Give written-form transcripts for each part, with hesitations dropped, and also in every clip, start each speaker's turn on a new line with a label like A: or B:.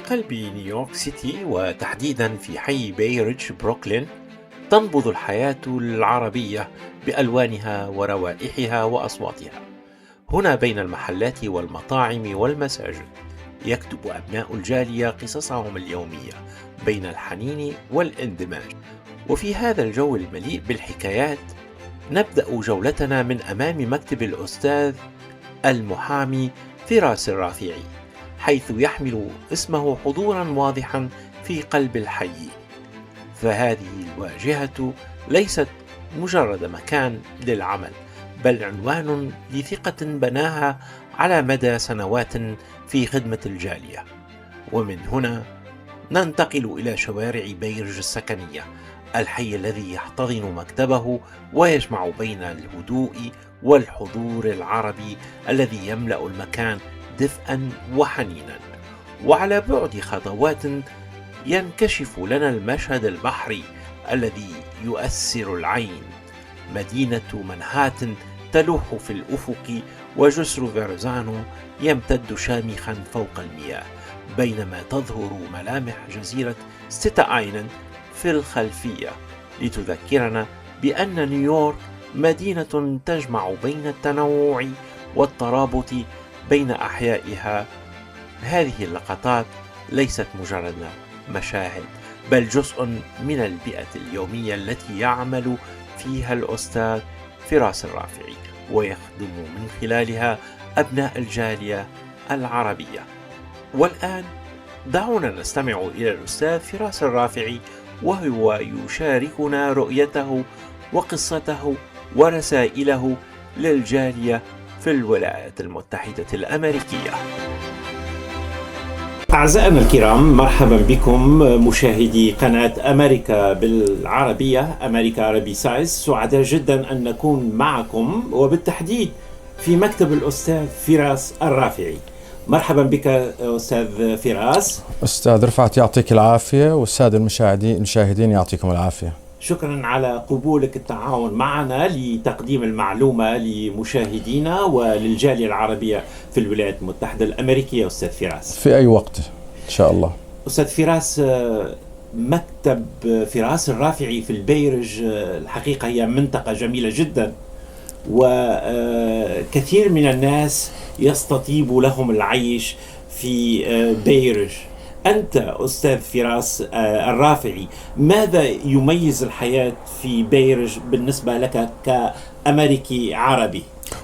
A: قلب نيويورك سيتي وتحديدا في حي بيريدج بروكلين، تنبض الحياة العربية بألوانها وروائحها وأصواتها. هنا بين المحلات والمطاعم والمساجد يكتب أبناء الجالية قصصهم اليومية بين الحنين والاندماج. وفي هذا الجو المليء بالحكايات نبدأ جولتنا من أمام مكتب الأستاذ المحامي فراس الرافعي، حيث يحمل اسمه حضورا واضحا في قلب الحي. فهذه الواجهة ليست مجرد مكان للعمل، بل عنوان لثقة بناها على مدى سنوات في خدمة الجالية. ومن هنا ننتقل إلى شوارع بيرج السكنية، الحي الذي يحتضن مكتبه ويجمع بين الهدوء والحضور العربي الذي يملأ المكان دفئا وحنينا. وعلى بعد خطوات ينكشف لنا المشهد البحري الذي يؤثر العين، مدينة منهاتن تلوح في الأفق، وجسر فيرزانو يمتد شامخا فوق المياه، بينما تظهر ملامح جزيرة ستة آيلاند في الخلفية لتذكرنا بأن نيويورك مدينة تجمع بين التنوع والترابط بين أحيائها. هذه اللقطات ليست مجرد مشاهد، بل جزء من البيئة اليومية التي يعمل فيها الأستاذ فراس الرافعي ويخدم من خلالها أبناء الجالية العربية. والآن دعونا نستمع إلى الأستاذ فراس الرافعي وهو يشاركنا رؤيته وقصته ورسائله للجالية في الولايات المتحدة الأمريكية. أعزائنا الكرام، مرحبا بكم مشاهدي قناة أمريكا بالعربية، أمريكا عربي سايز. سعداء جدا أن نكون معكم وبالتحديد في مكتب الأستاذ فراس الرافعي. مرحبا بك أستاذ فراس.
B: أستاذ رفعت يعطيك العافية، والسادة المشاهدين يعطيكم العافية.
A: شكرا على قبولك التعاون معنا لتقديم المعلومة لمشاهدينا وللجالية العربية في الولايات المتحدة الأمريكية. أستاذ فراس،
B: في أي وقت إن شاء الله.
A: أستاذ فراس، مكتب فراس الرافعي في البيرج الحقيقة هي منطقة جميلة جدا، وكثير من الناس يستطيب لهم العيش في بيرج. أنت أستاذ فراس الرافعي، ماذا يميز الحياة في بيرج بالنسبة لك كأمريكي عربي؟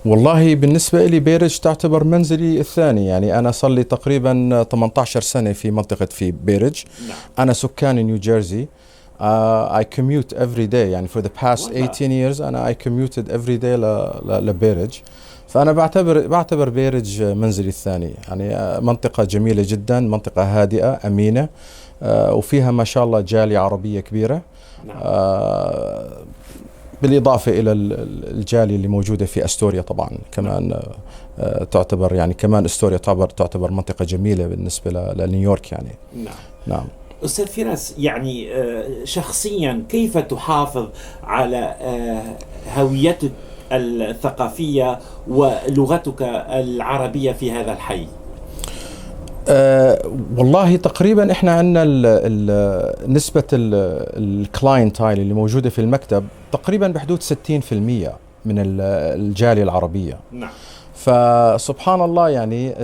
B: والله بالنسبة لي بيرج تعتبر منزلي الثاني، يعني أنا صار لي تقريبا 18 سنة في منطقة في بيرج.
A: نعم.
B: أنا سكان نيوجيرسي. I commute every day، يعني for the past 18 years أنا I commuted every day لبيرج. فأنا بعتبر بيرج منزلي الثاني، يعني منطقة جميلة جدا، منطقة هادئة أمينة، وفيها ما شاء الله جالية عربية كبيرة.
A: نعم.
B: بالإضافة إلى الجالية اللي موجودة في أستوريا طبعا كمان. تعتبر يعني كمان أستوريا تعتبر منطقة جميلة بالنسبة لنيويورك يعني.
A: نعم.
B: نعم.
A: أستاذ فراس، يعني شخصيا كيف تحافظ على هويتك الثقافية ولغتك العربية في هذا الحي؟
B: والله تقريبا احنا عندنا نسبة الكلاينتايل اللي موجودة في المكتب تقريبا بحدود 60% من الجالية العربية.
A: نعم.
B: فسبحان الله يعني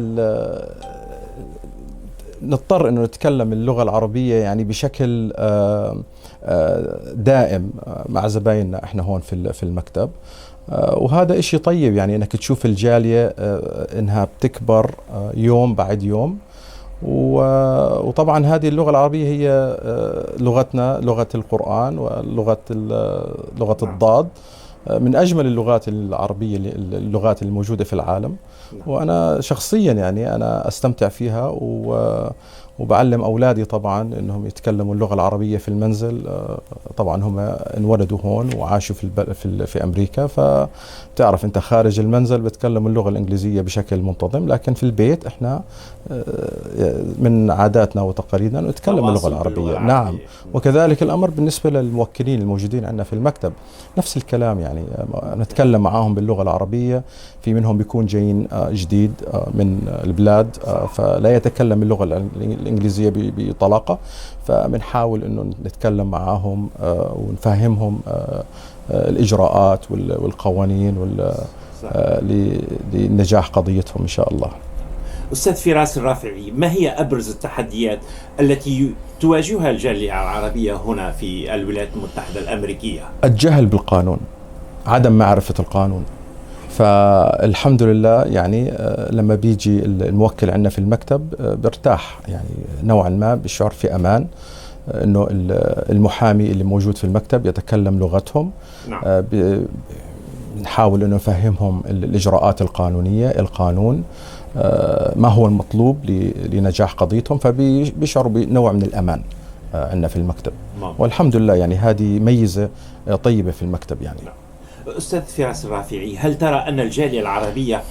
B: نضطر انه نتكلم اللغة العربية يعني بشكل دائم مع زبايننا احنا هون في المكتب. وهذا اشي طيب، يعني انك تشوف الجالية انها بتكبر يوم بعد يوم. وطبعا هذه اللغة العربية هي لغتنا، لغة القرآن ولغة الضاد، من أجمل اللغات العربية اللغات الموجودة في العالم. وأنا شخصيا يعني أنا أستمتع فيها، وبعلم أولادي طبعا أنهم يتكلموا اللغة العربية في المنزل. طبعا هم انولدوا هون وعاشوا في أمريكا، فتعرف أنت خارج المنزل بتكلموا اللغة الإنجليزية بشكل منتظم، لكن في البيت إحنا من عاداتنا وتقاليدنا نتكلم اللغة العربية. نعم. وكذلك الأمر بالنسبة للموكلين الموجودين عندنا في المكتب، نفس الكلام يعني. يعني نتكلم معاهم باللغة العربية. في منهم بيكون جايين جديد من البلاد، فلا يتكلم اللغة الإنجليزية بطلاقة، فبنحاول إنه نتكلم معاهم ونفهمهم الإجراءات والقوانين لنجاح قضيتهم إن شاء الله.
A: أستاذ فراس الرافعي، ما هي أبرز التحديات التي تواجهها الجالية العربية هنا في الولايات المتحدة الأمريكية؟
B: الجهل بالقانون، عدم معرفة القانون. فالحمد لله يعني لما بيجي الموكل عندنا في المكتب برتاح، يعني نوعا ما بشعر في أمان إنه المحامي اللي موجود في المكتب يتكلم لغتهم.
A: نعم.
B: نحاول إنه نفهمهم الإجراءات القانونية، القانون ما هو المطلوب لنجاح قضيتهم، فبيشعروا بنوع من الأمان عندنا في المكتب. والحمد لله يعني هذه ميزة طيبة في المكتب يعني.
A: أستاذ فراس الرافعي، هل ترى أن الجالية العربية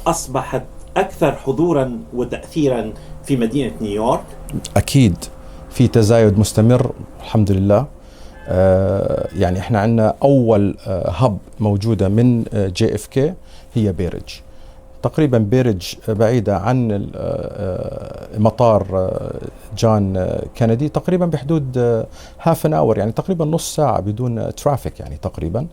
A: أصبحت أكثر حضورا وتأثيرا في مدينة نيويورك؟
B: أكيد في تزايد مستمر الحمد لله. يعني احنا عندنا أول هب موجودة من JFK هي بيرج. تقريبا بيرج بعيدة عن مطار جون كينيدي تقريبا بحدود هاف ان اور، يعني تقريبا نص ساعة بدون ترافيك يعني تقريبا.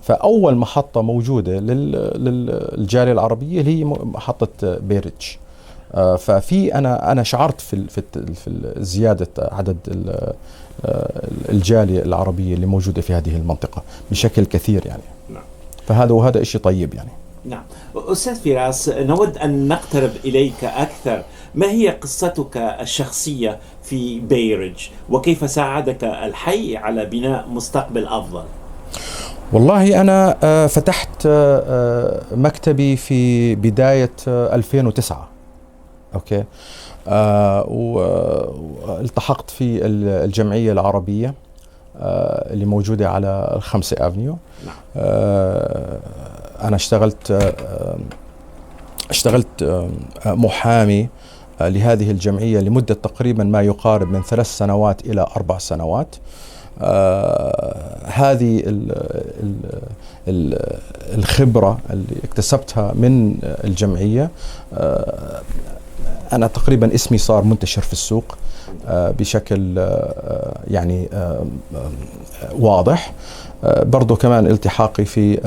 B: فأول محطة موجودة للجالية العربية هي محطة بيرج. ففي أنا شعرت في زيادة عدد الجالية العربية اللي موجودة في هذه المنطقة بشكل كثير يعني. وهذا إشي طيب يعني.
A: نعم. أستاذ فراس، نود أن نقترب إليك أكثر. ما هي قصتك الشخصية في بيرج، وكيف ساعدك الحي على بناء مستقبل أفضل؟
B: والله أنا فتحت مكتبي في بداية 2009. أوكي. والتحقت في الجمعية العربية اللي موجودة على الخمسة أفنيو. أنا اشتغلت محامي لهذه الجمعية لمدة تقريبا ما يقارب من 3 سنوات إلى 4 سنوات. هذه الخبرة اللي اكتسبتها من الجمعية، أنا تقريبا اسمي صار منتشر في السوق بشكل يعني واضح. برضو كمان التحاقي في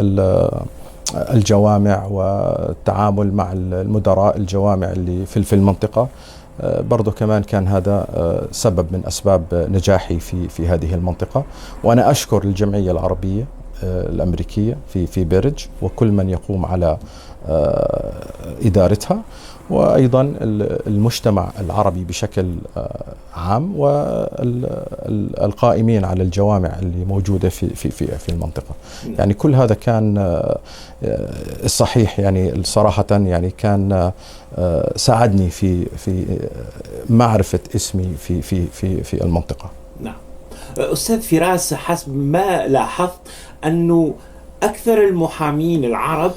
B: الجوامع والتعامل مع المدراء الجوامع اللي في المنطقة، برضو كمان كان هذا سبب من أسباب نجاحي في هذه المنطقة. وأنا أشكر الجمعية العربية الأمريكية في بيرج وكل من يقوم على إدارتها، وأيضا المجتمع العربي بشكل عام والقائمين على الجوامع اللي موجودة في المنطقة. يعني كل هذا كان الصحيح يعني صراحة يعني كان ساعدني في معرفة اسمي في المنطقة.
A: نعم. أستاذ فراس، حسب ما لاحظت أنه أكثر المحامين العرب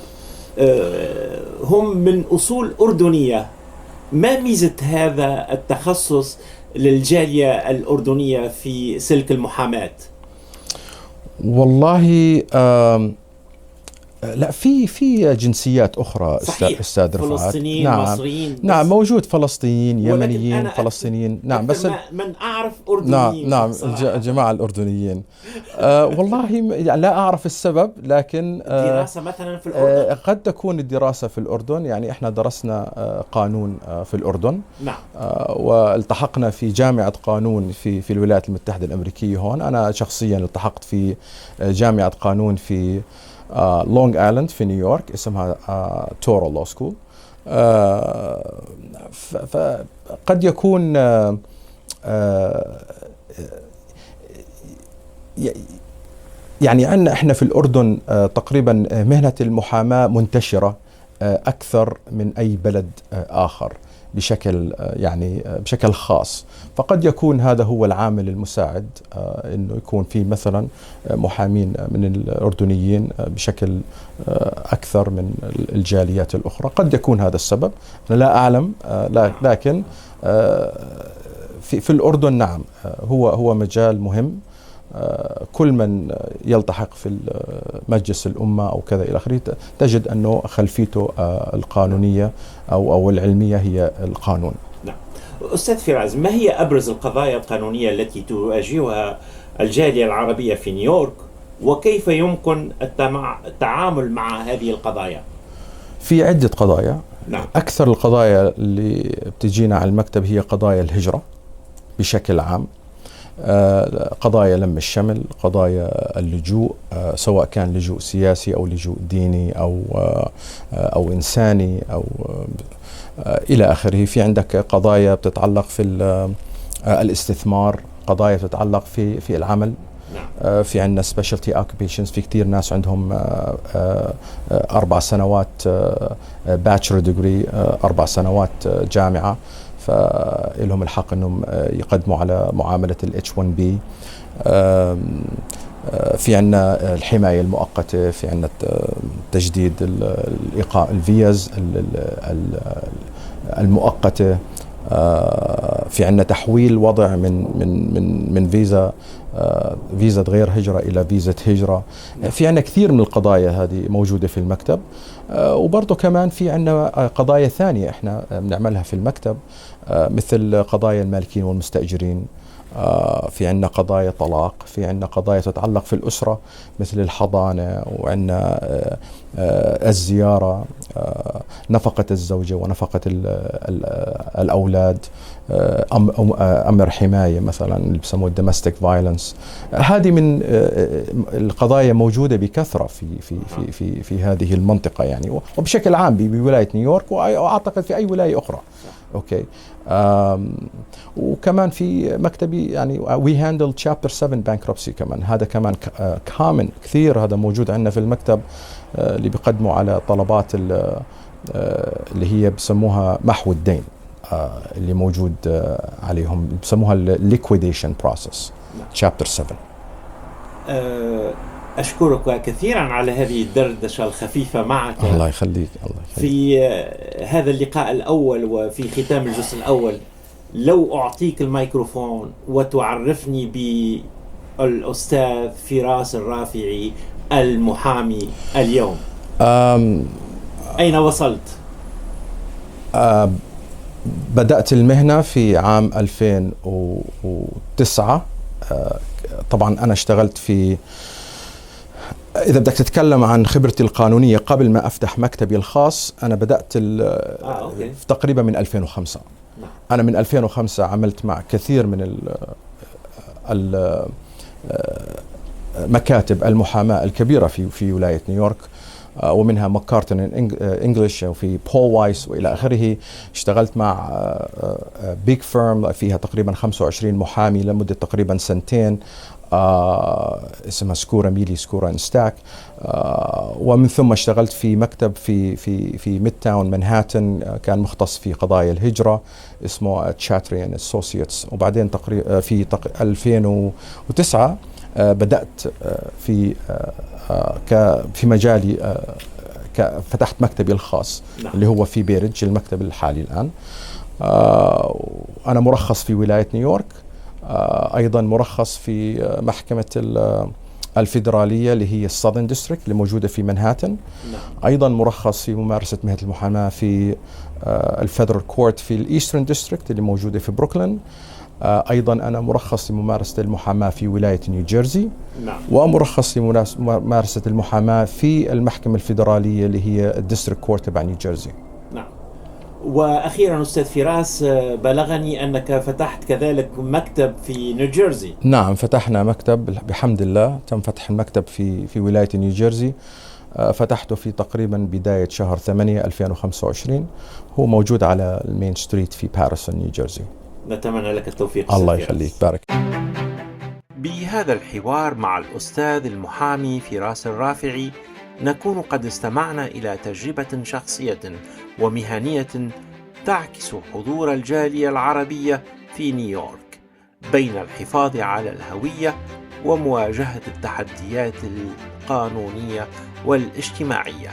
A: هم من أصول أردنية. ما ميزة هذا التخصص للجالية الأردنية في سلك المحاماة؟
B: والله لا، في جنسيات أخرى أستاذ رفعت.
A: فلسطينيين،
B: نعم
A: مصريين.
B: نعم موجود فلسطينيين، يمنيين، فلسطينيين. نعم بس
A: من أعرف أردنيين.
B: نعم الجماعة الأردنيين. والله لا أعرف السبب، لكن
A: دراسة مثلا في الأردن.
B: قد تكون الدراسة في الأردن، يعني إحنا درسنا قانون في الأردن.
A: نعم.
B: والتحقنا في جامعة قانون في الولايات المتحدة الأمريكية هون. أنا شخصيا التحقت في جامعة قانون في لونج آيلاند في نيويورك، اسمها تورو لو سكول. فقد يكون يعني عندنا احنا في الأردن تقريبا مهنة المحاماة منتشرة أكثر من أي بلد آخر بشكل خاص. فقد يكون هذا هو العامل المساعد، انه يكون في مثلا محامين من الأردنيين بشكل اكثر من الجاليات الاخرى. قد يكون هذا السبب، انا لا اعلم، لكن في الأردن نعم هو مجال مهم كل من يلتحق في مجلس الأمة أو كذا إلى آخره تجد أنه خلفيته القانونية أو العلمية هي القانون.
A: نعم. أستاذ فراس، ما هي أبرز القضايا القانونية التي تواجهها الجالية العربية في نيويورك، وكيف يمكن التعامل مع هذه القضايا؟
B: في عدة قضايا.
A: نعم.
B: أكثر القضايا اللي بتجينا على المكتب هي قضايا الهجرة بشكل عام، قضايا لم الشمل، قضايا اللجوء، سواء كان لجوء سياسي أو لجوء ديني أو إنساني أو إلى آخره. في عندك قضايا بتتعلق في الاستثمار، قضايا بتتعلق في العمل. في عندنا specialty occupations، في كتير ناس عندهم 4 سنوات bachelor degree، 4 سنوات جامعة، فإلهم الحق أنهم يقدموا على معاملة ال H1B. في عندنا الحماية المؤقتة، في عندنا تجديد الإقامة الفيز المؤقتة، في عندنا تحويل وضع من فيزا غير هجرة إلى فيزا هجرة. في عندنا كثير من القضايا هذه موجودة في المكتب. وبرضه كمان في عندنا قضايا ثانية احنا بنعملها في المكتب، مثل قضايا المالكين والمستأجرين. في عندنا قضايا طلاق، في عندنا قضايا تتعلق في الأسرة مثل الحضانة، وعندنا الزيارة، نفقة الزوجة ونفقة الأولاد، أمر حماية مثلا اللي بسموه domestic violence. هذه من القضايا موجودة بكثرة في هذه المنطقة يعني، وبشكل عام بولاية نيويورك، وأعتقد في أي ولاية أخرى. أوكي. وكمان في مكتبي يعني we handle chapter 7 bankruptcy كمان، هذا كمان common كثير، هذا موجود عندنا في المكتب، اللي بيقدموا على طلبات اللي هي بسموها محو الدين، اللي موجود عليهم، بسموها liquidation process chapter 7.
A: أشكرك كثيرا على هذه الدردشة الخفيفة معك.
B: الله يخليك. الله يخليك.
A: في هذا اللقاء الأول وفي ختام الجزء الأول، لو أعطيك الميكروفون وتعرفني بالأستاذ فراس الرافعي المحامي اليوم، أين وصلت؟
B: بدأت المهنة في عام 2009. طبعا أنا اشتغلت إذا بدك تتكلم عن خبرتي القانونية قبل ما أفتح مكتبي الخاص، أنا بدأت تقريبا من 2005. أنا من 2005 عملت مع كثير من مكاتب المحاماة الكبيرة في ولاية نيويورك، ومنها مكارتن انجلش وفي بول وايس والى اخره. اشتغلت مع بيج فيرم فيها تقريبا 25 محامي لمده تقريبا 2 سنين، اسمها سكورا ميلي سكورا ان ستاك. ومن ثم اشتغلت في مكتب في ميد تاون مانهاتن، كان مختص في قضايا الهجرة، اسمه تشاتري اند اسوسييتس. وبعدين تقريبا في 2009 بدأت في مجالي، فتحت مكتبي الخاص اللي هو في بيريدج، المكتب الحالي الآن. أنا مرخص في ولاية نيويورك، أيضا مرخص في محكمة الفيدرالية اللي هي الساذرن ديستريكت اللي موجودة في منهاتن. أيضا مرخص في ممارسة مهنة المحاماة في الفيدرال كورت في الإيسترن ديستريكت اللي موجودة في بروكلين. أيضا أنا مرخص لممارسة المحاماة في ولاية نيوجيرسي. ومرخص لممارسة المحاماة في المحكمة الفيدرالية اللي هي الديستريكت كورت تبع نيوجيرسي.
A: نعم. وأخيرا أستاذ فراس، بلغني أنك فتحت كذلك مكتب في نيوجيرسي.
B: نعم، فتحنا مكتب بحمد الله، تم فتح المكتب في ولاية نيوجيرسي. فتحته في تقريبا بداية شهر 8/2025. هو موجود على المين ستريت في باريسون نيوجيرسي.
A: نتمنى لك التوفيق.
B: الله يخليك، بارك.
A: بهذا الحوار مع الأستاذ المحامي فراس الرافعي نكون قد استمعنا إلى تجربة شخصية ومهنية تعكس حضور الجالية العربية في نيويورك بين الحفاظ على الهوية ومواجهة التحديات القانونية والاجتماعية.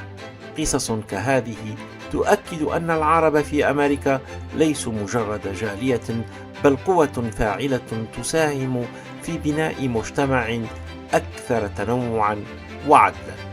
A: قصص كهذه تؤكد أن العرب في أمريكا ليسوا مجرد جالية، بل قوة فاعلة تساهم في بناء مجتمع أكثر تنوعا وعدلا.